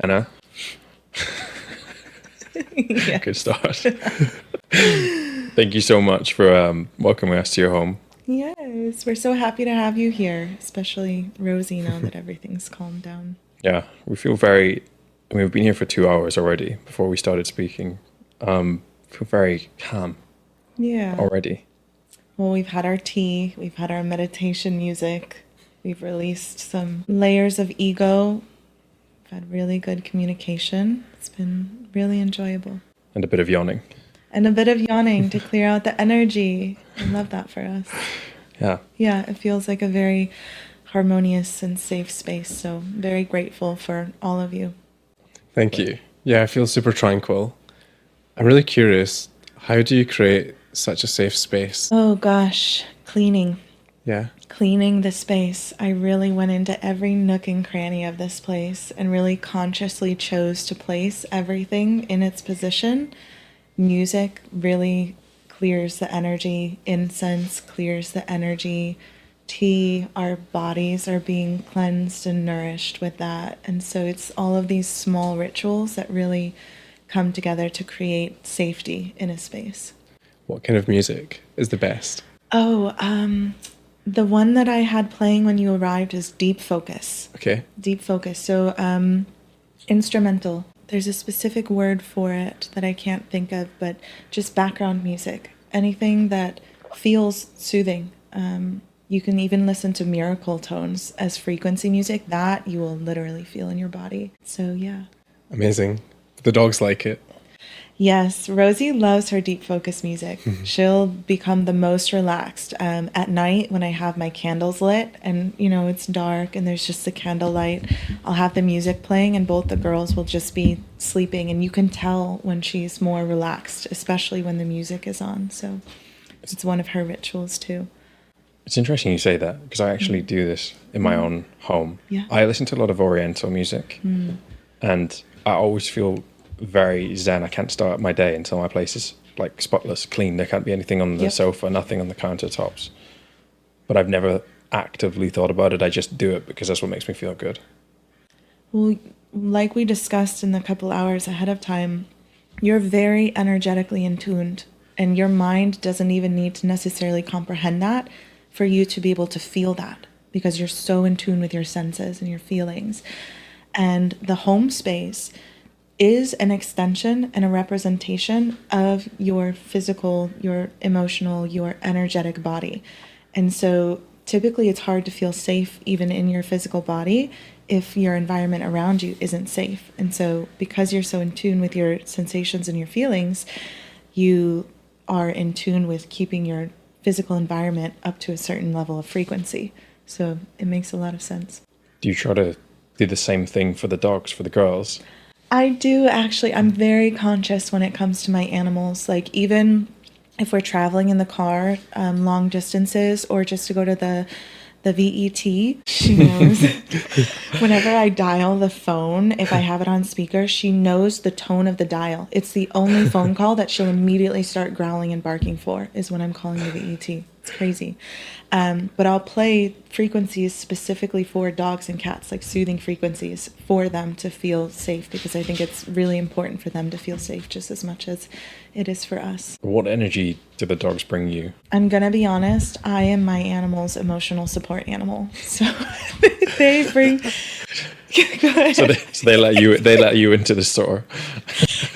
Anna. Yeah. Good start. Thank you so much for welcoming us to your home. Yes, we're so happy to have you here, especially Rosie, now that everything's calmed down. Yeah, we feel very. I mean, we've been here for 2 hours already before we started speaking. Feel very calm Yeah. already. Well, we've had our tea, we've had our meditation music, we've released some layers of ego, we've had really good communication. It's been really enjoyable. And a bit of yawning. And a bit of yawning to clear out the energy. I love that for us. Yeah. Yeah, it feels like a very harmonious and safe space. So, very grateful for all of you. Thank you. Yeah, I feel super tranquil. I'm really curious, how do you create such a safe space? Oh gosh, cleaning. Yeah. Cleaning the space. I really went into every nook and cranny of this place and really consciously chose to place everything in its position. Music really clears the energy. Incense clears the energy. Tea, our bodies are being cleansed and nourished with that. And so it's all of these small rituals that really come together to create safety in a space. What kind of music is the best? The one that I had playing when you arrived is Deep Focus. Okay. Deep Focus. So, instrumental. There's a specific word for it that I can't think of, but just background music. Anything that feels soothing. You can even listen to miracle tones as frequency music. That you will literally feel in your body. So, yeah. Amazing. The dogs like it. Yes, Rosie loves her deep focus music. She'll become the most relaxed at night when I have my candles lit and, it's dark and there's just the candlelight. I'll have the music playing and both the girls will just be sleeping. And you can tell when she's more relaxed, especially when the music is on. So it's one of her rituals too. It's interesting you say that because I actually do this in my own home. Yeah. I listen to a lot of Oriental music and I always feel very zen. I can't start my day until my place is like spotless, clean. There can't be anything on the sofa, nothing on the countertops. But I've never actively thought about it. I just do it because that's what makes me feel good. Well, like we discussed in the couple hours ahead of time, you're very energetically in tuned and your mind doesn't even need to necessarily comprehend that for you to be able to feel that because you're so in tune with your senses and your feelings. And the home space is an extension and a representation of your physical, your emotional, your energetic body. And so typically it's hard to feel safe even in your physical body if your environment around you isn't safe. And so because you're so in tune with your sensations and your feelings, you are in tune with keeping your physical environment up to a certain level of frequency. So it makes a lot of sense. Do you try to do the same thing for the dogs, for the girls? I do actually. I'm very conscious when it comes to my animals. Like even if we're traveling in the car, long distances, or just to go to the VET, she knows. Whenever I dial the phone, if I have it on speaker, she knows the tone of the dial. It's the only phone call that she'll immediately start growling and barking for is when I'm calling the VET. It's crazy. But I'll play frequencies specifically for dogs and cats, like soothing frequencies for them to feel safe because I think it's really important for them to feel safe just as much as it is for us. What energy do the dogs bring you? I'm going to be honest, I am my animal's emotional support animal. So they bring... Go ahead. So they let you into the store.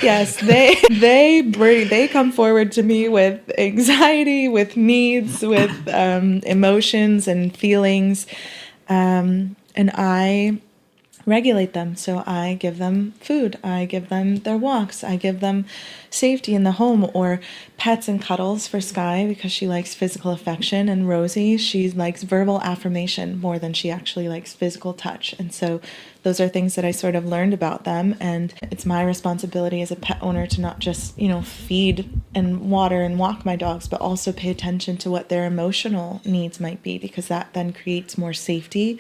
Yes, they come forward to me with anxiety, with needs, with emotions and feelings, and I regulate them. So I give them food, I give them their walks, I give them safety in the home, or pets and cuddles for Sky because she likes physical affection, and Rosie, she likes verbal affirmation more than she actually likes physical touch. And so those are things that I sort of learned about them, and it's my responsibility as a pet owner to not just, feed and water and walk my dogs, but also pay attention to what their emotional needs might be, because that then creates more safety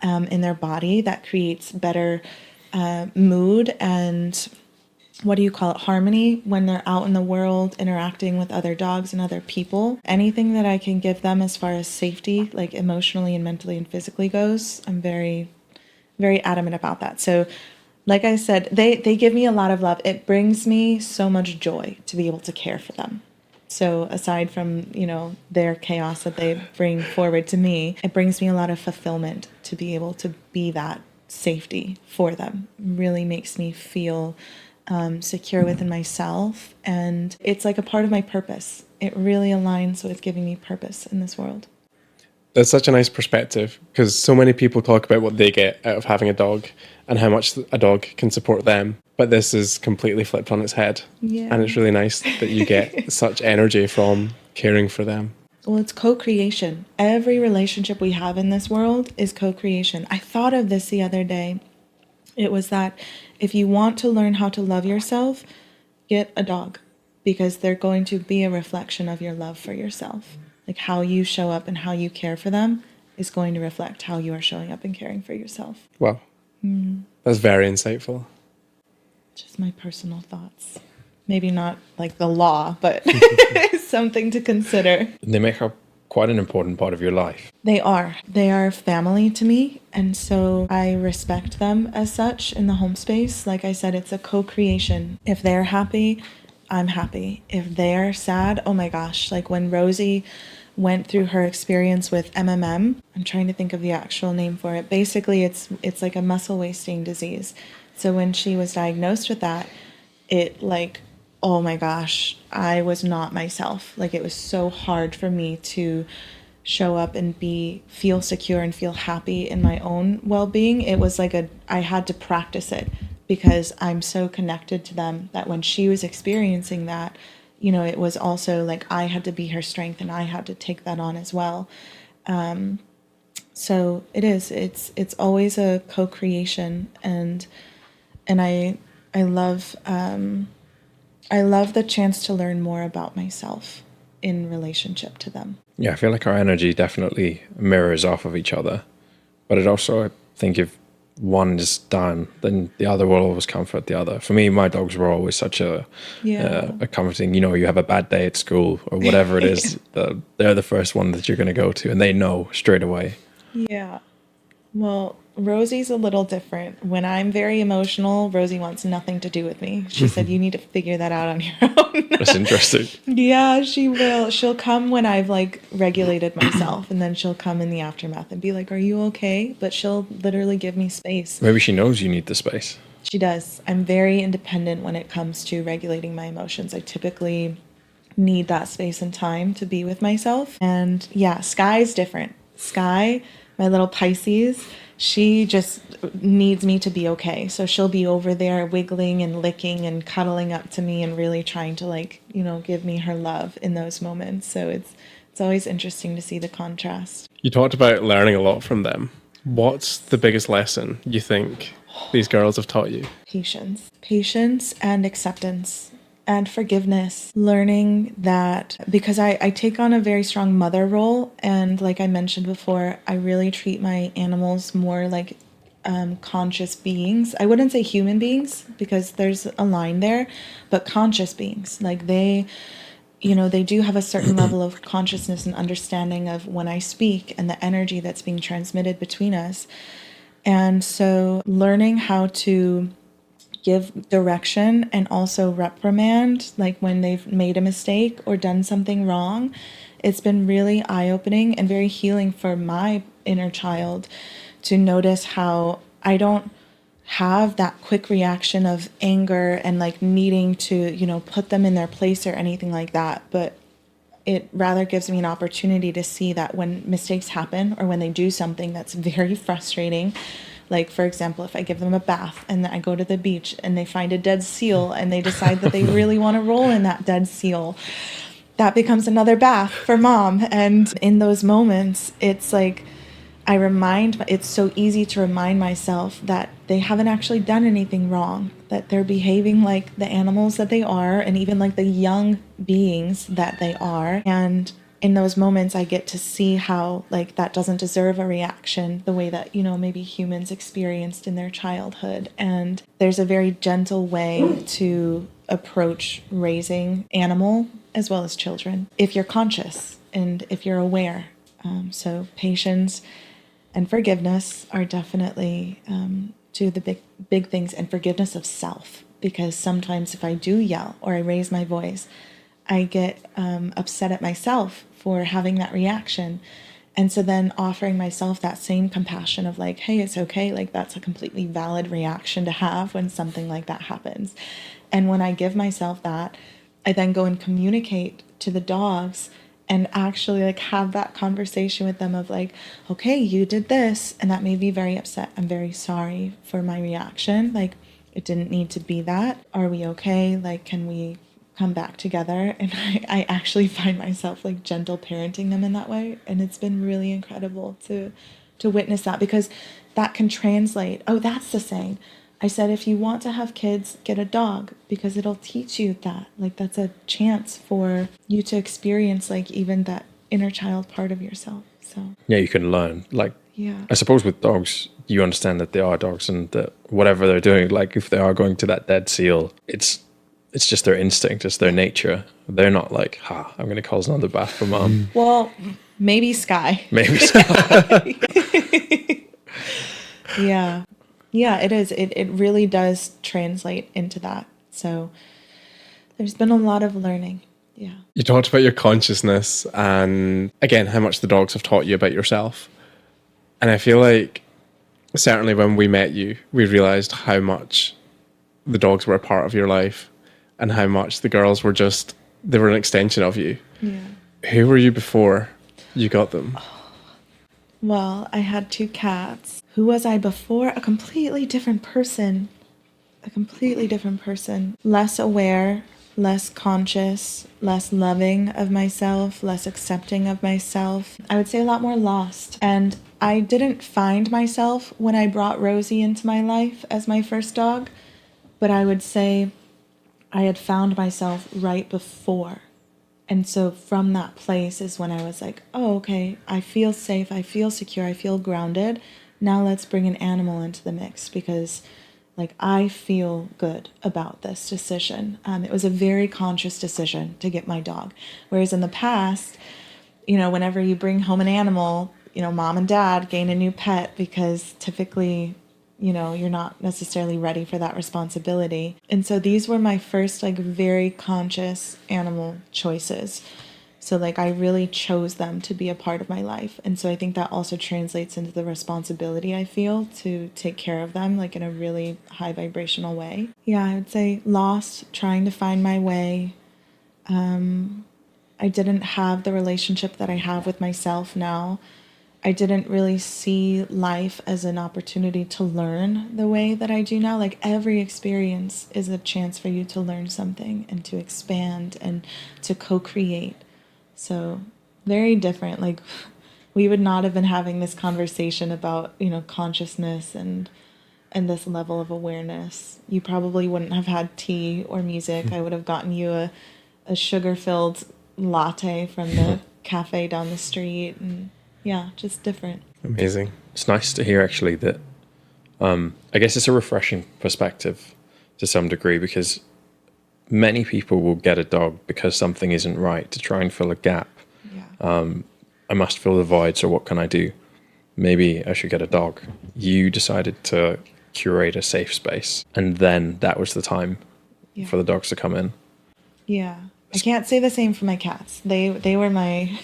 in their body. That creates better mood and harmony when they're out in the world interacting with other dogs and other people. Anything that I can give them as far as safety, like emotionally and mentally and physically goes, I'm very, very adamant about that. So Like I said, they give me a lot of love. It brings me so much joy to be able to care for them. So aside from, their chaos that they bring forward to me, it brings me a lot of fulfillment to be able to be that safety for them. Really makes me feel secure within myself. And it's like a part of my purpose. It really aligns with giving me purpose in this world. That's such a nice perspective, because so many people talk about what they get out of having a dog and how much a dog can support them. But this is completely flipped on its head. Yeah. And it's really nice that you get such energy from caring for them. Well, it's co-creation. Every relationship we have in this world is co-creation. I thought of this the other day. It was that if you want to learn how to love yourself, get a dog, because they're going to be a reflection of your love for yourself. Like how you show up and how you care for them is going to reflect how you are showing up and caring for yourself. Wow. That's very insightful. Just my personal thoughts. Maybe not like the law, but something to consider. They make up quite an important part of your life. They are. They are family to me. And so I respect them as such in the home space. Like I said, it's a co-creation. If they're happy, I'm happy. If they're sad, oh my gosh. Like when Rosie went through her experience with MMM, I'm trying to think of the actual name for it. Basically, it's like a muscle wasting disease. So when she was diagnosed with that, it like, oh my gosh, I was not myself. Like it was so hard for me to show up and feel secure and feel happy in my own well-being. It was like I had to practice it, because I'm so connected to them that when she was experiencing that, it was also like I had to be her strength and I had to take that on as well. So it's always a co-creation, and I love the chance to learn more about myself in relationship to them. Yeah, I feel like our energy definitely mirrors off of each other. But it also, I think if one is down, then the other will always comfort the other. For me, my dogs were always such a comforting, you have a bad day at school or whatever it is, they're the first one that you're going to go to, and they know straight away. Yeah. Well, Rosie's a little different. When I'm very emotional, Rosie wants nothing to do with me. She said, you need to figure that out on your own. That's interesting. Yeah, she will. She'll come when I've like regulated myself, and then she'll come in the aftermath and be like, are you okay? But she'll literally give me space. Maybe she knows you need the space. She does. I'm very independent when it comes to regulating my emotions. I typically need that space and time to be with myself. And yeah, Sky's different. Sky, my little Pisces, she just needs me to be okay. So she'll be over there wiggling and licking and cuddling up to me and really trying to give me her love in those moments. So it's always interesting to see the contrast. You talked about learning a lot from them. What's the biggest lesson you think these girls have taught you? Patience and acceptance and forgiveness. Learning that, because I take on a very strong mother role, and like I mentioned before, I really treat my animals more like conscious beings. I wouldn't say human beings, because there's a line there, but conscious beings. Like they do have a certain level of consciousness and understanding of when I speak and the energy that's being transmitted between us. And so learning how to give direction and also reprimand, like when they've made a mistake or done something wrong, it's been really eye-opening and very healing for my inner child to notice how I don't have that quick reaction of anger and like needing to, put them in their place or anything like that. But it rather gives me an opportunity to see that when mistakes happen or when they do something that's very frustrating, like, for example, if I give them a bath and I go to the beach and they find a dead seal and they decide that they really want to roll in that dead seal, that becomes another bath for mom. And in those moments, it's like it's so easy to remind myself that they haven't actually done anything wrong, that they're behaving like the animals that they are and even like the young beings that they are. And in those moments, I get to see how like that doesn't deserve a reaction the way that, maybe humans experienced in their childhood. And there's a very gentle way to approach raising animal as well as children if you're conscious and if you're aware. So patience and forgiveness are definitely to the big things, and forgiveness of self. Because sometimes if I do yell or I raise my voice, I get upset at myself for having that reaction. And so then offering myself that same compassion of like, hey, it's okay. Like, that's a completely valid reaction to have when something like that happens. And when I give myself that, I then go and communicate to the dogs and actually like have that conversation with them of like, okay, you did this and that made me very upset. I'm very sorry for my reaction. Like, it didn't need to be that. Are we okay? Like, can we come back together? And I actually find myself like gentle parenting them in that way. And it's been really incredible to witness that, because that can translate. Oh, that's the saying. I said, if you want to have kids, get a dog, because it'll teach you that. Like, that's a chance for you to experience like even that inner child part of yourself. So yeah, you can learn. Like, yeah, I suppose with dogs, you understand that they are dogs and that whatever they're doing, like if they are going to that dead seal, it's just their instinct, it's their nature. They're not like, I'm going to cause another bath for mom. Well, maybe Sky. Maybe so. Yeah. Yeah, it is. It really does translate into that. So there's been a lot of learning. Yeah. You talked about your consciousness and, again, how much the dogs have taught you about yourself. And I feel like certainly when we met you, we realized how much the dogs were a part of your life and how much the girls were they were an extension of you. Yeah. Who were you before you got them? Well, I had 2 cats. Who was I before? A completely different person. Less aware, less conscious, less loving of myself, less accepting of myself. I would say a lot more lost. And I didn't find myself when I brought Rosie into my life as my first dog, but I would say I had found myself right before. And so from that place is when I was like, oh, okay, I feel safe, I feel secure, I feel grounded. Now let's bring an animal into the mix, because like I feel good about this decision. It was a very conscious decision to get my dog. Whereas in the past, whenever you bring home an animal, mom and dad gain a new pet because typically, you're not necessarily ready for that responsibility. And so these were my first like very conscious animal choices. So like I really chose them to be a part of my life. And so I think that also translates into the responsibility I feel to take care of them like in a really high vibrational way. Yeah, I would say lost, trying to find my way. I didn't have the relationship that I have with myself now. I didn't really see life as an opportunity to learn the way that I do now. Like every experience is a chance for you to learn something and to expand and to co-create. So very different. Like we would not have been having this conversation about, consciousness and this level of awareness. You probably wouldn't have had tea or music. I would have gotten you a sugar-filled latte from the cafe down the street, and yeah, just different. Amazing. It's nice to hear actually that I guess it's a refreshing perspective to some degree, because many people will get a dog because something isn't right, to try and fill a gap. Yeah. I must fill the void, so what can I do? Maybe I should get a dog. You decided to curate a safe space, and then that was the time for the dogs to come in. Yeah. I can't say the same for my cats. They were my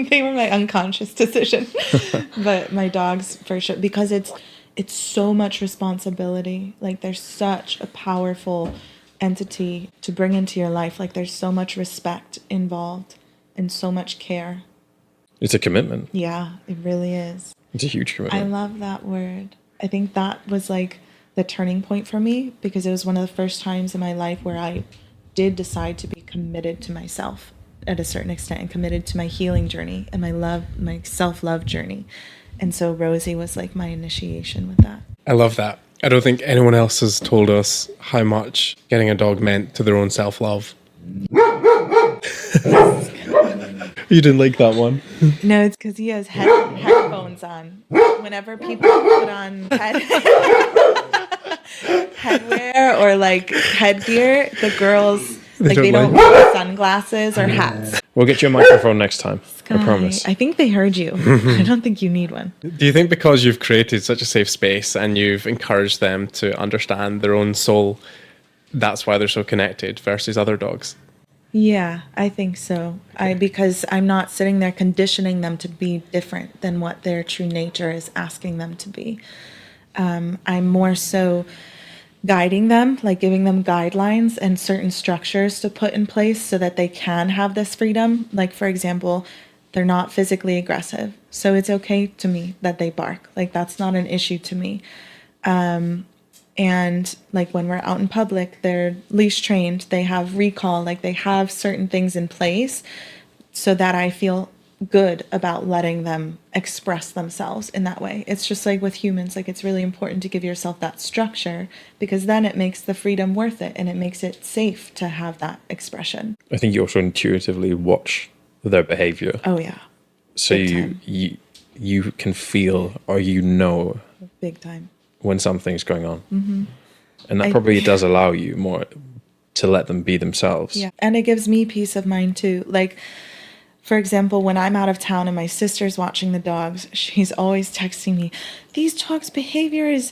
they were my unconscious decision. But my dogs for sure, because it's so much responsibility. Like there's such a powerful entity to bring into your life. Like there's so much respect involved and so much care. It's a commitment. Yeah, it really is. It's a huge commitment. I love that word. I think that was like the turning point for me, because it was one of the first times in my life where I did decide to be committed to myself at a certain extent and committed to my healing journey and my self-love journey. And so Rosie was like my initiation with that. I love that. I don't think anyone else has told us how much getting a dog meant to their own self-love. You didn't like that one? No, it's because he has headphones on. Whenever people put on headwear or like headgear, the girls they don't wear sunglasses or hats. We'll get you a microphone next time. Sky, I promise. I think they heard you. I don't think you need one. Do you think because you've created such a safe space and you've encouraged them to understand their own soul, that's why they're so connected versus other dogs? Yeah, I think so. Because I'm not sitting there conditioning them to be different than what their true nature is asking them to be. I'm more so guiding them, like giving them guidelines and certain structures to put in place so that they can have this freedom. Like, for example, they're not physically aggressive. So it's okay to me that they bark. Like, that's not an issue to me. And like when we're out in public, they're leash trained, they have recall, like they have certain things in place so that I feel good about letting them express themselves in that way. It's just like with humans, like it's really important to give yourself that structure because then it makes the freedom worth it and it makes it safe to have that expression. I think you also intuitively watch their behavior. Oh yeah. So Big you can feel or you know big time when something's going on. Mm-hmm. And that probably does allow you more to let them be themselves. Yeah. And it gives me peace of mind too. Like, for example, when I'm out of town and my sister's watching the dogs, she's always texting me, these dogs' behavior is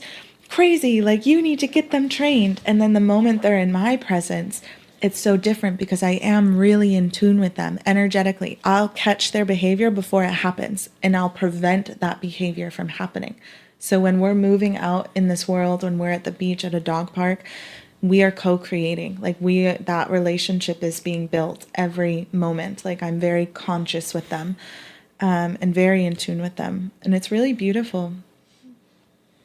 crazy. Like, you need to get them trained. And then the moment they're in my presence, it's so different because I am really in tune with them energetically. I'll catch their behavior before it happens and I'll prevent that behavior from happening. So when we're moving out in this world, when we're at the beach at a dog park, we are co-creating. Like that relationship is being built every moment. Like I'm very conscious with them, and very in tune with them. And it's really beautiful.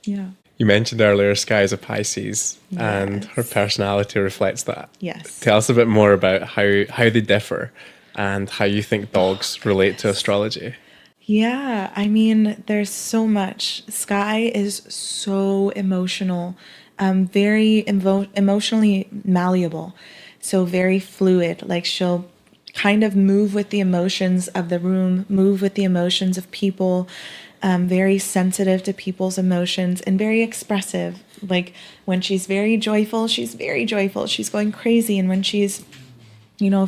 Yeah. You mentioned earlier Sky is a Pisces, Yes. and her personality reflects that. Yes. Tell us a bit more about how they differ and how you think dogs relate to astrology. Yeah, I mean, there's so much. Sky is so emotional, very emotionally malleable, so very fluid. Like she'll kind of move with the emotions of the room, move with the emotions of people, very sensitive to people's emotions and very expressive. Like when she's very joyful, she's very joyful. She's going crazy. And when she's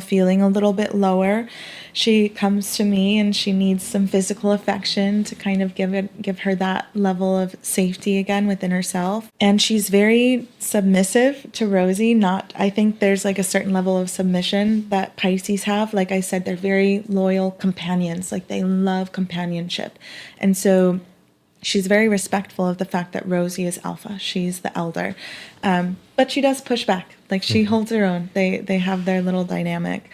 feeling a little bit lower, she comes to me and she needs some physical affection to kind of give her that level of safety again within herself. And she's very submissive to Rosie. I think there's like a certain level of submission that Pisces have. Like I said, they're very loyal companions. Like they love companionship. And so she's very respectful of the fact that Rosie is alpha. She's the elder. But she does push back. Like she holds her own. They have their little dynamic.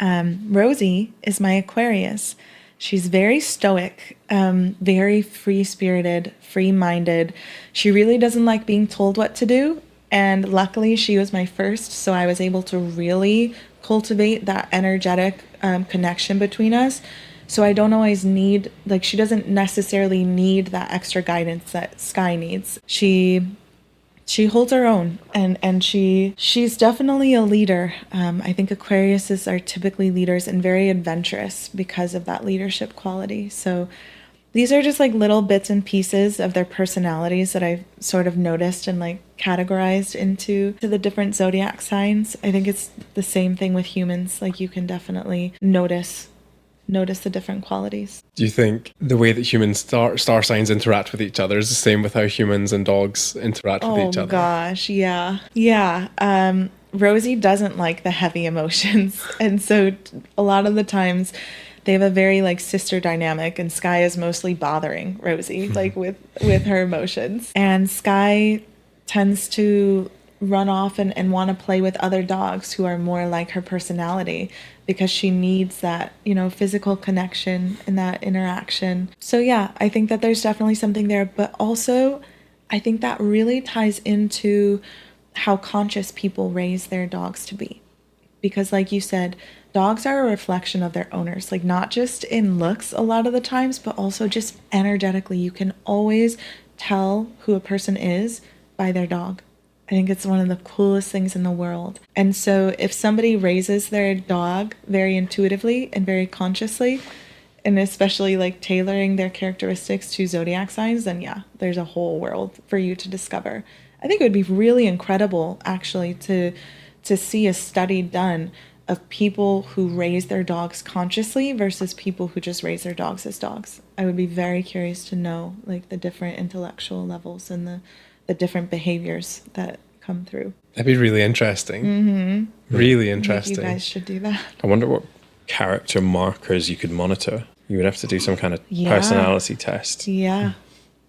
Rosie is my Aquarius. She's very stoic, very free-spirited, free-minded. She really doesn't like being told what to do. And luckily she was my first, so I was able to really cultivate that energetic connection between us. So I don't always need, like she doesn't necessarily need that extra guidance that Sky needs. She holds her own and she's definitely a leader. I think Aquariuses are typically leaders and very adventurous because of that leadership quality. So these are just like little bits and pieces of their personalities that I've sort of noticed and like categorized into the different zodiac signs. I think it's the same thing with humans. Like you can definitely notice the different qualities. Do you think the way that human star signs interact with each other is the same with how humans and dogs interact with each other? Oh gosh, yeah. Yeah. Rosie doesn't like the heavy emotions. And so a lot of the times they have a very like sister dynamic and Sky is mostly bothering Rosie like with her emotions. And Sky tends to run off and want to play with other dogs who are more like her personality because she needs that, physical connection and that interaction. So yeah, I think that there's definitely something there, but also I think that really ties into how conscious people raise their dogs to be. Because like you said, dogs are a reflection of their owners, like not just in looks a lot of the times, but also just energetically. You can always tell who a person is by their dog. I think it's one of the coolest things in the world. And so if somebody raises their dog very intuitively and very consciously, and especially like tailoring their characteristics to zodiac signs, then yeah, there's a whole world for you to discover. I think it would be really incredible actually to see a study done of people who raise their dogs consciously versus people who just raise their dogs as dogs. I would be very curious to know like the different intellectual levels and the different behaviors that come through. That'd be really interesting. Mm-hmm. Really interesting. You guys should do that. I wonder what character markers you could monitor. You would have to do some kind of personality test. Yeah.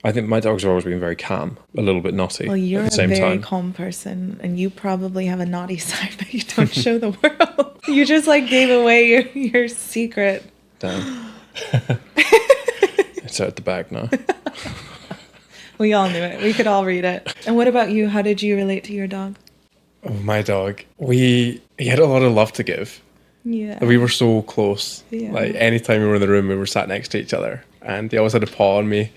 I think my dogs have always been very calm, a little bit naughty Well, you're at the same a very time. calm person, and you probably have a naughty side that you don't show the world. You just like gave away your secret. Damn. It's out the bag now. We all knew it. We could all read it. And what about you? How did you relate to your dog? Oh, my dog. He had a lot of love to give. Yeah. We were so close. Yeah. Like anytime we were in the room, we were sat next to each other, and he always had a paw on me.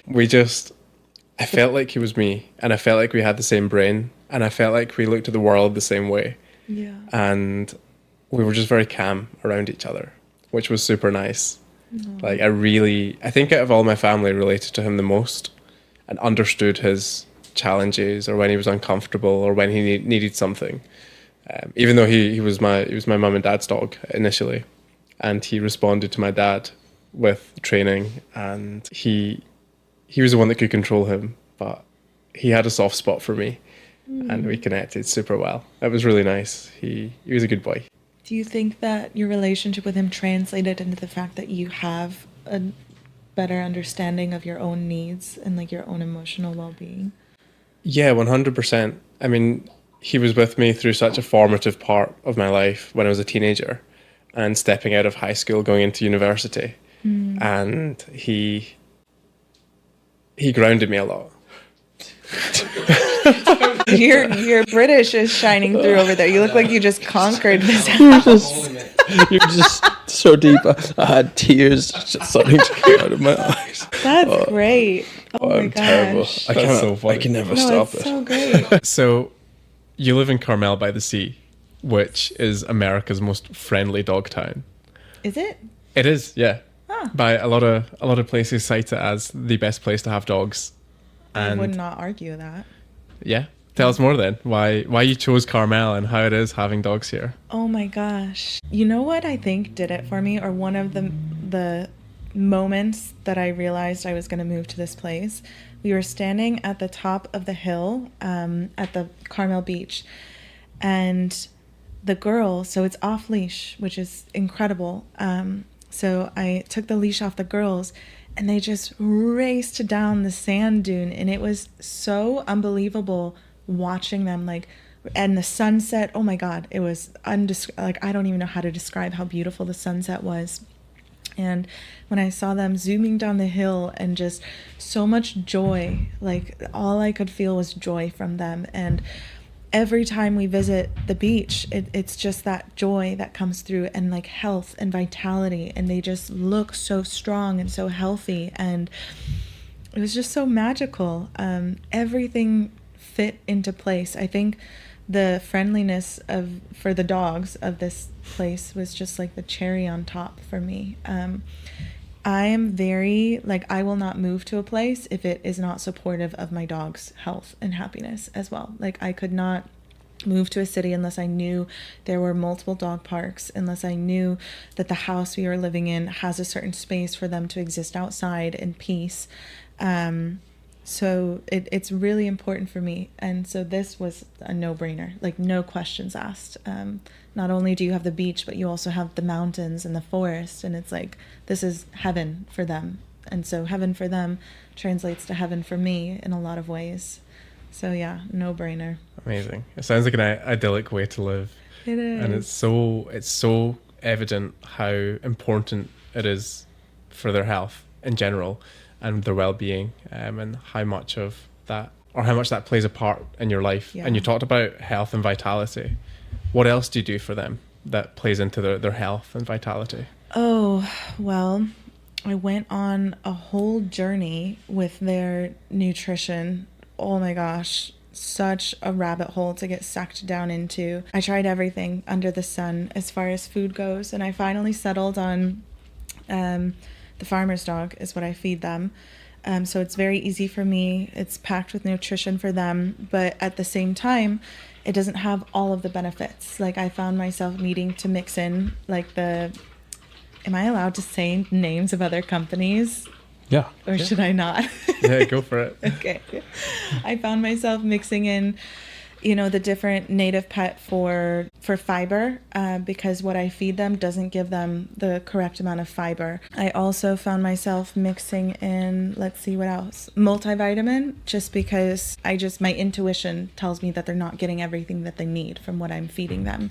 I felt like he was me, and I felt like we had the same brain, and I felt like we looked at the world the same way. Yeah. And we were just very calm around each other, which was super nice. Like I think out of all my family, I related to him the most and understood his challenges, or when he was uncomfortable, or when he needed something. Even though he was my mum and dad's dog initially, and he responded to my dad with training, and he was the one that could control him, but he had a soft spot for me, and we connected super well. It was really nice. He was a good boy. Do you think that your relationship with him translated into the fact that you have a better understanding of your own needs and like your own emotional well-being? Yeah, 100%. I mean, he was with me through such a formative part of my life when I was a teenager and stepping out of high school, going into university. And he grounded me a lot. Your British is shining through over there. You look like you just conquered this house. You're just so deep. I had tears just starting to come out of my eyes. That's great. Oh my I'm terrible. gosh. That's so funny. I can never No, stop it's it. so great. So, you live in Carmel-by-the-Sea, which is America's most friendly dog town. Is it? It is, yeah. Huh. By a lot of places cite it as the best place to have dogs. I And would not argue that. yeah, tell us more then. Why you chose Carmel and how it is having dogs here. Oh my gosh. You know what I think did it for me, or one of the moments that I realized I was going to move to this place? We were standing at the top of the hill at the Carmel Beach, and the girl, so it's off-leash, which is incredible. So I took the leash off the girls, and they just raced down the sand dune, and it was so unbelievable watching them, like, and the sunset. Oh my God, it was like, I don't even know how to describe how beautiful the sunset was. And when I saw them zooming down the hill, and just so much joy, like all I could feel was joy from them. And every time we visit the beach, it's just that joy that comes through, and like health and vitality, and they just look so strong and so healthy, and it was just so magical. Everything fit into place. I think the friendliness for the dogs of this place was just like the cherry on top for me. I am very, like, I will not move to a place if it is not supportive of my dog's health and happiness as well. Like, I could not move to a city unless I knew there were multiple dog parks, unless I knew that the house we are living in has a certain space for them to exist outside in peace. So it's really important for me. And so this was a no-brainer, like no questions asked. Not only do you have the beach, but you also have the mountains and the forest. And it's like, this is heaven for them. And so heaven for them translates to heaven for me in a lot of ways. So yeah, no-brainer. Amazing. It sounds like an idyllic way to live. It is. And it's so evident how important it is for their health in general and their well-being, and how much that plays a part in your life. Yeah. And you talked about health and vitality. What else do you do for them that plays into their health and vitality? Oh, well, I went on a whole journey with their nutrition. Oh my gosh, such a rabbit hole to get sucked down into. I tried everything under the sun as far as food goes, and I finally settled on the farmer's dog is what I feed them. So it's very easy for me. It's packed with nutrition for them. But at the same time, it doesn't have all of the benefits. Like I found myself needing to mix in like am I allowed to say names of other companies? Yeah. Or should I not? Yeah, go for it. Okay. I found myself mixing in, the different native pet for fiber, because what I feed them doesn't give them the correct amount of fiber. I also found myself mixing in, let's see what else, multivitamin, just because my intuition tells me that they're not getting everything that they need from what I'm feeding them.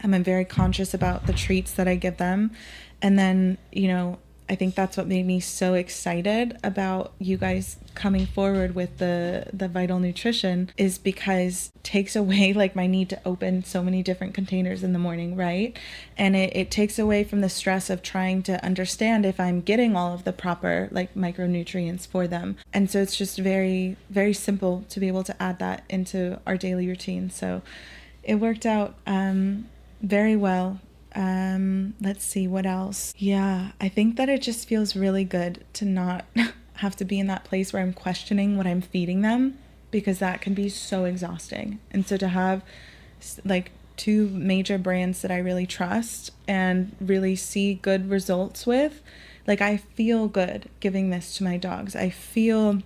I'm very conscious about the treats that I give them. And then, I think that's what made me so excited about you guys coming forward with the Vital Nutrition, is because it takes away like my need to open so many different containers in the morning, right? And it takes away from the stress of trying to understand if I'm getting all of the proper like micronutrients for them. And so it's just very, very simple to be able to add that into our daily routine. So it worked out very well. Let's see what else. Yeah, I think that it just feels really good to not have to be in that place where I'm questioning what I'm feeding them, because that can be so exhausting. And so to have like two major brands that I really trust and really see good results with, like I feel good giving this to my dogs. I feel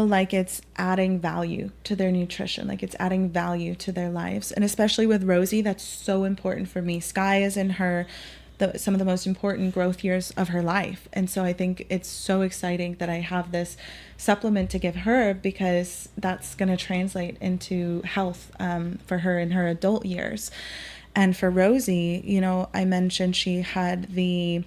like it's adding value to their nutrition, like it's adding value to their lives. And especially with Rosie, that's so important for me. Sky is in some of the most important growth years of her life. And so I think it's so exciting that I have this supplement to give her, because that's going to translate into health for her in her adult years. And for Rosie, I mentioned she had the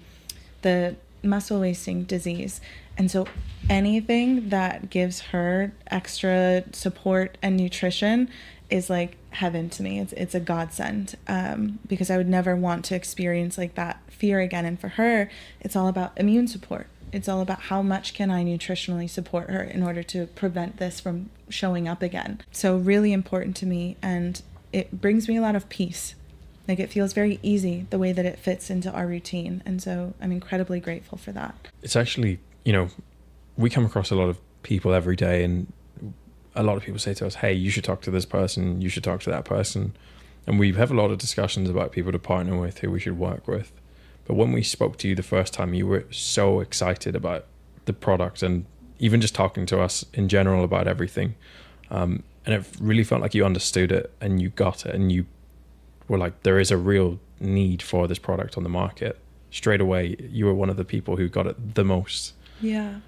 muscle wasting disease. And so anything that gives her extra support and nutrition is like heaven to me. It's a godsend, because I would never want to experience like that fear again. And for her, it's all about immune support. It's all about how much can I nutritionally support her in order to prevent this from showing up again. So really important to me, and it brings me a lot of peace. Like it feels very easy the way that it fits into our routine. And so I'm incredibly grateful for that. It's actually, we come across a lot of people every day, and a lot of people say to us, hey, you should talk to this person, you should talk to that person. And we have a lot of discussions about people to partner with, who we should work with. But when we spoke to you the first time, you were so excited about the product and even just talking to us in general about everything. And it really felt like you understood it and you got it, and you were like, there is a real need for this product on the market. Straight away, you were one of the people who got it the most. Yeah.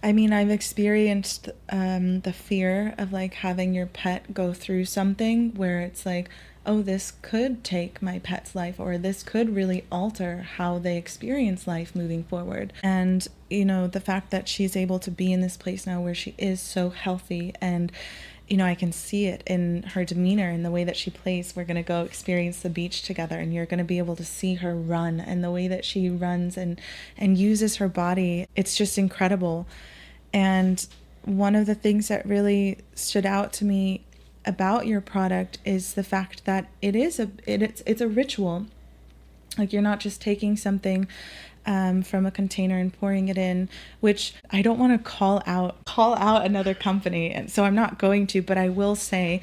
I mean, I've experienced the fear of like having your pet go through something where it's like, oh, this could take my pet's life, or this could really alter how they experience life moving forward. And, the fact that she's able to be in this place now where she is so healthy, and, I can see it in her demeanor and the way that she plays. We're going to go experience the beach together, and you're going to be able to see her run, and the way that she runs and uses her body. It's just incredible. And one of the things that really stood out to me about your product is the fact that it's a ritual. Like you're not just taking something from a container and pouring it in, which I don't want to call out another company, and so I'm not going to, but I will say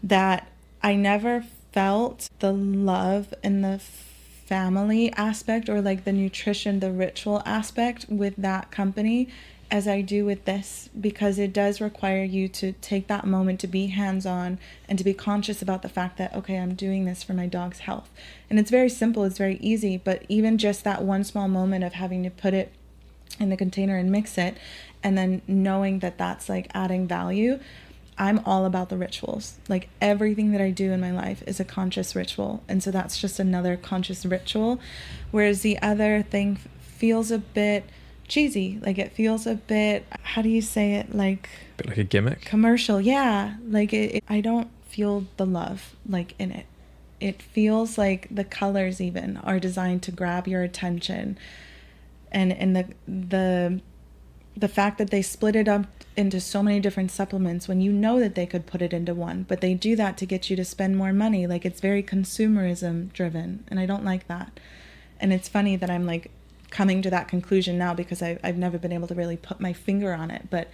that I never felt the love and the family aspect, or like the nutrition, the ritual aspect with that company as I do with this, because it does require you to take that moment to be hands-on and to be conscious about the fact that, okay, I'm doing this for my dog's health. And it's very simple, it's very easy, but even just that one small moment of having to put it in the container and mix it, and then knowing that that's like adding value, I'm all about the rituals. Like everything that I do in my life is a conscious ritual. And so that's just another conscious ritual. Whereas the other thing feels a bit cheesy. Like it feels a bit, how do you say it? Like a bit like a gimmick. Commercial. Yeah. Like I don't feel the love like in it. It feels like the colors even are designed to grab your attention. And the fact that they split it up into so many different supplements when you know that they could put it into one, but they do that to get you to spend more money. Like it's very consumerism driven, and I don't like that. And it's funny that I'm like coming to that conclusion now because I've never been able to really put my finger on it. But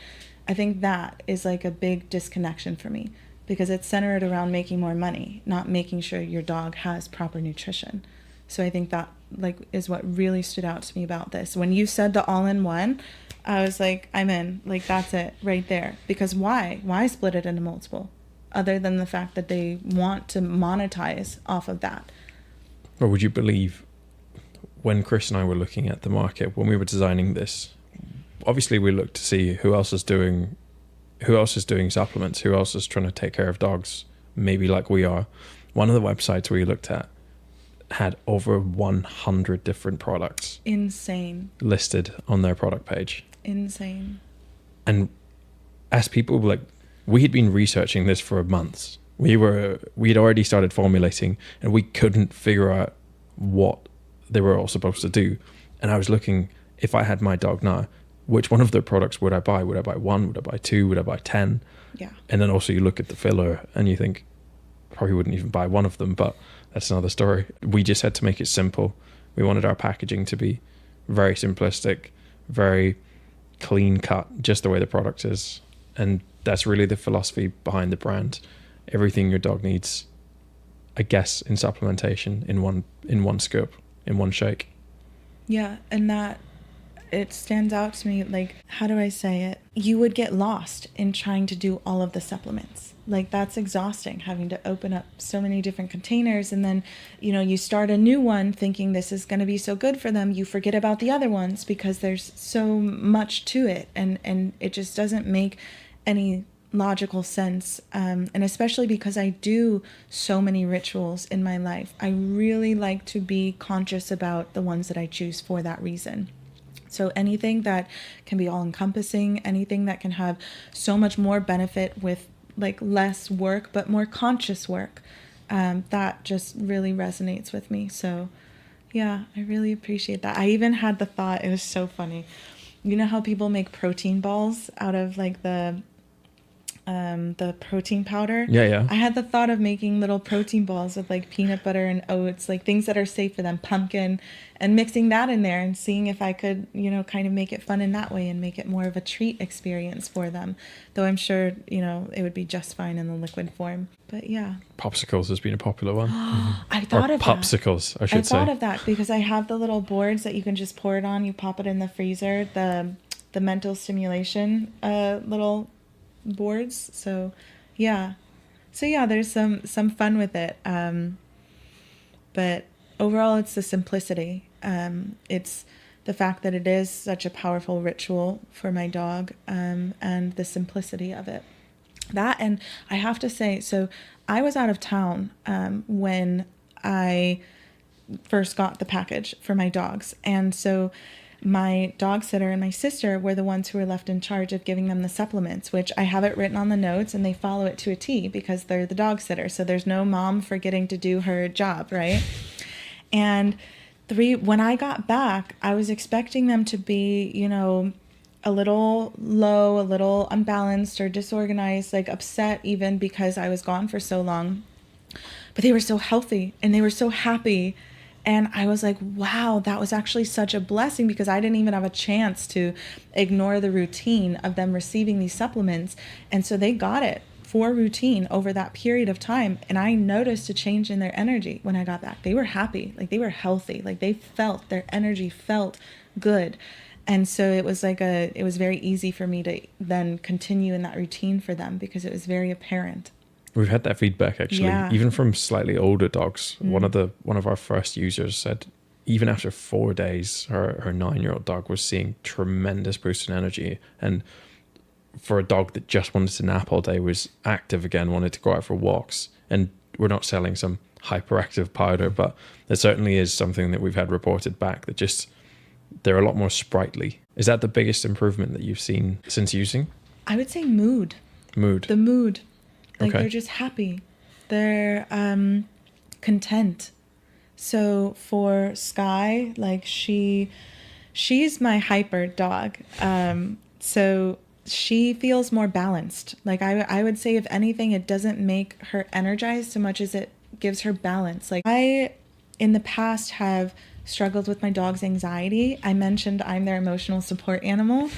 I think that is like a big disconnection for me because it's centered around making more money, not making sure your dog has proper nutrition. So I think that like is what really stood out to me about this. When you said the all-in-one, I was like, I'm in. Like, that's it right there. Because why? Why split it into multiple? Other than the fact that they want to monetize off of that. Or would you believe when Chris and I were looking at the market, when we were designing this, obviously we looked to see who else is doing supplements, who else is trying to take care of dogs, maybe like we are. One of the websites we looked at had over 100 different products. Insane. Listed on their product page. Insane. And as people, like, we had been researching this for months. We'd already started formulating and we couldn't figure out what they were all supposed to do. And I was looking, if I had my dog now, which one of their products would I buy? Would I buy one? Would I buy two? Would I buy 10? Yeah. And then also you look at the filler and you think, probably wouldn't even buy one of them, but that's another story. We just had to make it simple. We wanted our packaging to be very simplistic, very clean cut, just the way the product is. And that's really the philosophy behind the brand. Everything your dog needs, I guess, in supplementation, in one scoop, in one shake. Yeah, and that it stands out to me, like, how do I say it? You would get lost in trying to do all of the supplements. Like, that's exhausting, having to open up so many different containers. And then, you start a new one thinking this is going to be so good for them. You forget about the other ones because there's so much to it. And it just doesn't make any logical sense. And especially because I do so many rituals in my life. I really like to be conscious about the ones that I choose for that reason. So anything that can be all encompassing, anything that can have so much more benefit with like less work, but more conscious work, that just really resonates with me. So yeah, I really appreciate that. I even had the thought, it was so funny. You know how people make protein balls out of like the protein powder? Yeah. I had the thought of making little protein balls with like peanut butter and oats, like things that are safe for them, pumpkin, and mixing that in there and seeing if I could, kind of make it fun in that way and make it more of a treat experience for them. Though I'm sure, it would be just fine in the liquid form. But yeah. Popsicles has been a popular one. I thought of that. Popsicles, I should say. I thought of that because I have the little boards that you can just pour it on. You pop it in the freezer, the mental stimulation little boards. So yeah, there's some fun with it, but overall it's the simplicity. It's the fact that it is such a powerful ritual for my dog, and the simplicity of it. That, and I have to say, so I was out of town when I first got the package for my dogs, and so my dog sitter and my sister were the ones who were left in charge of giving them the supplements, which I have it written on the notes and they follow it to a T because they're the dog sitter. So there's no mom forgetting to do her job, right? And when I got back, I was expecting them to be, a little low, a little unbalanced or disorganized, like upset even because I was gone for so long. But they were so healthy and they were so happy. And I was like, wow, that was actually such a blessing because I didn't even have a chance to ignore the routine of them receiving these supplements. And so they got it for routine over that period of time. And I noticed a change in their energy when I got back. They were happy, like they were healthy, like their energy felt good. And so it was it was very easy for me to then continue in that routine for them because it was very apparent. We've had that feedback actually, even from slightly older dogs. One of our first users said, even after 4 days, her 9-year-old dog was seeing tremendous boost in energy. And for a dog that just wanted to nap all day, was active again, wanted to go out for walks. And we're not selling some hyperactive powder, but there certainly is something that we've had reported back that just they're a lot more sprightly. Is that the biggest improvement that you've seen since using? I would say mood. The mood. Like okay. They're just happy. They're content. So for Sky, like she's my hyper dog. So she feels more balanced. Like I would say if anything, it doesn't make her energized so much as it gives her balance. Like I, in the past, have struggled with my dog's anxiety. I mentioned I'm their emotional support animal.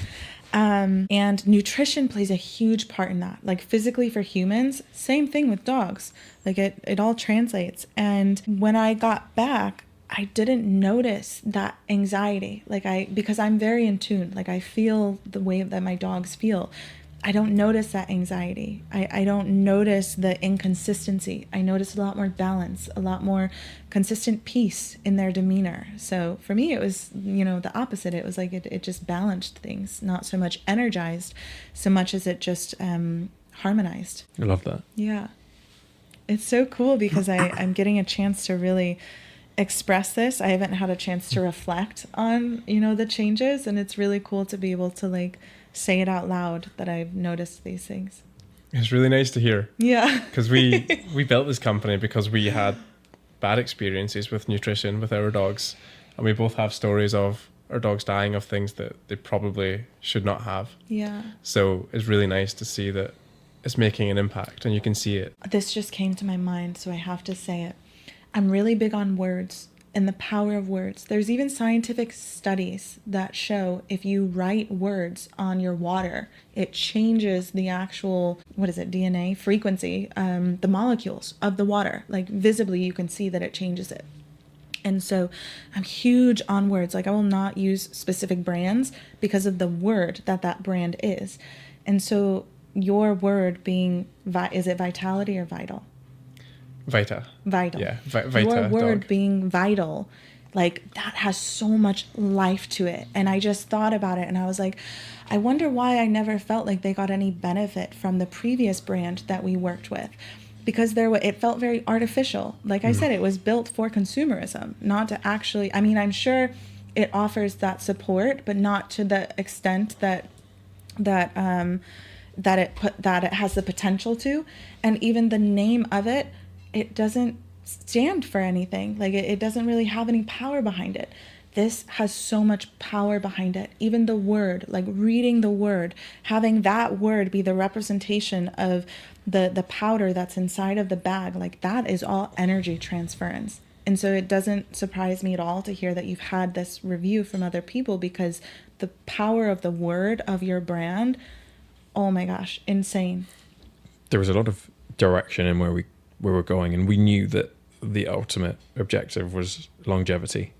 And nutrition plays a huge part in that. Like physically for humans, same thing with dogs. Like it all translates. And when I got back, I didn't notice that anxiety. Because I'm very in tune. Like I feel the way that my dogs feel. I don't notice that anxiety. I don't notice the inconsistency. I notice a lot more balance, a lot more consistent peace in their demeanor. So for me, it was, the opposite. It was like it just balanced things, not so much energized, so much as it just harmonized. I love that. Yeah. It's so cool because I'm getting a chance to really express this. I haven't had a chance to reflect on, the changes, and it's really cool to be able to say it out loud that I've noticed these things. It's really nice to hear. Yeah. Because we built this company because we had bad experiences with nutrition with our dogs. And we both have stories of our dogs dying of things that they probably should not have. Yeah. So it's really nice to see that it's making an impact and you can see it. This just came to my mind, so I have to say it. I'm really big on words and the power of words. There's even scientific studies that show if you write words on your water, it changes the actual, DNA frequency, the molecules of the water. Like visibly, you can see that it changes it. And so I'm huge on words. I will not use specific brands because of the word that brand is. And so your word being, is it vitality or vital? Vital. Yeah, Vita. Your word dog. being vital, that has so much life to it. And I just thought about it and I was like, I wonder why I never felt like they got any benefit from the previous brand that we worked with. Because it felt very artificial. Like I said, it was built for consumerism, not to actually, I'm sure it offers that support, but not to the extent that it has the potential to. And even the name of it doesn't stand for anything. It doesn't really have any power behind it. This has so much power behind it. Even the word, reading the word, having that word be the representation of the powder that's inside of the bag, that is all energy transference. And so it doesn't surprise me at all to hear that you've had this review from other people, because the power of the word of your brand, oh my gosh, insane. There was a lot of direction in where we were going, and we knew that the ultimate objective was longevity.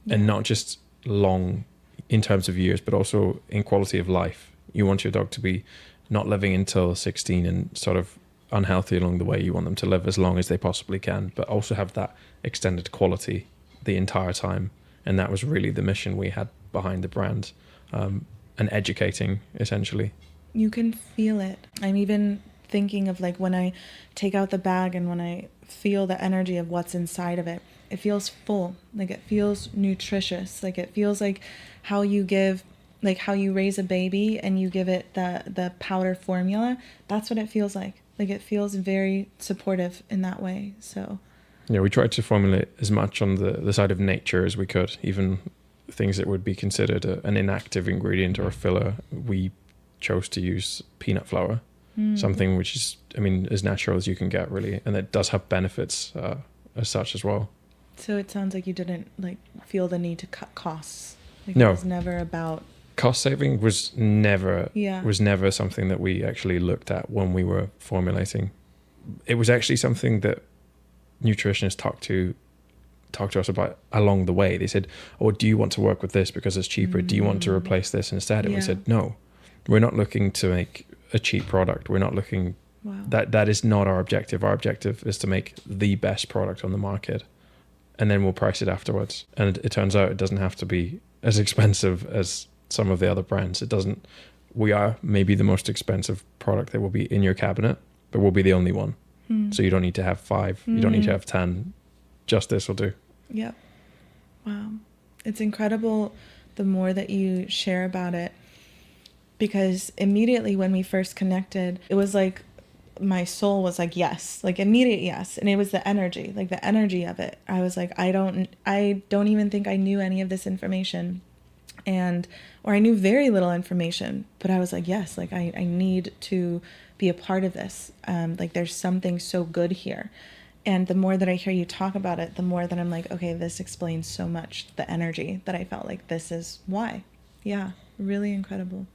Yeah. And not just long in terms of years, but also in quality of life. You want your dog to be not living until 16 and sort of unhealthy along the way. You want them to live as long as they possibly can, but also have that extended quality the entire time. And that was really the mission we had behind the brand, and educating, essentially. You can feel it. I'm even thinking of when I take out the bag and when I feel the energy of what's inside of it, it feels full. It feels nutritious. It feels like how you give, how you raise a baby and you give it the powder formula. That's what it feels like. It feels very supportive in that way. So yeah, we tried to formulate as much on the side of nature as we could, even things that would be considered an inactive ingredient or a filler. We chose to use peanut flour. Something which is, as natural as you can get, really. And it does have benefits as such as well. So it sounds like you didn't feel the need to cut costs. No. It was never about... Cost saving was never something that we actually looked at when we were formulating. It was actually something that nutritionists talked to us about along the way. They said, oh, do you want to work with this because it's cheaper? Do you want to replace this instead? And we said, no, we're not looking to make a cheap product. We're not looking, that is not our objective. Our objective is to make the best product on the market, and then we'll price it afterwards. And it turns out it doesn't have to be as expensive as some of the other brands. We are maybe the most expensive product that will be in your cabinet, but we'll be the only one. So you don't need to have 5, you don't need to have 10, just this will do. Yep. Wow. It's incredible the more that you share about it. Because immediately when we first connected, it was my soul was yes, immediate yes. And it was the energy, the energy of it. I was I don't even think I knew any of this information, or I knew very little information, but I was yes, I need to be a part of this. There's something so good here. And the more that I hear you talk about it, the more that I'm like, okay, this explains so much the energy that I felt like this is why. Yeah, really incredible.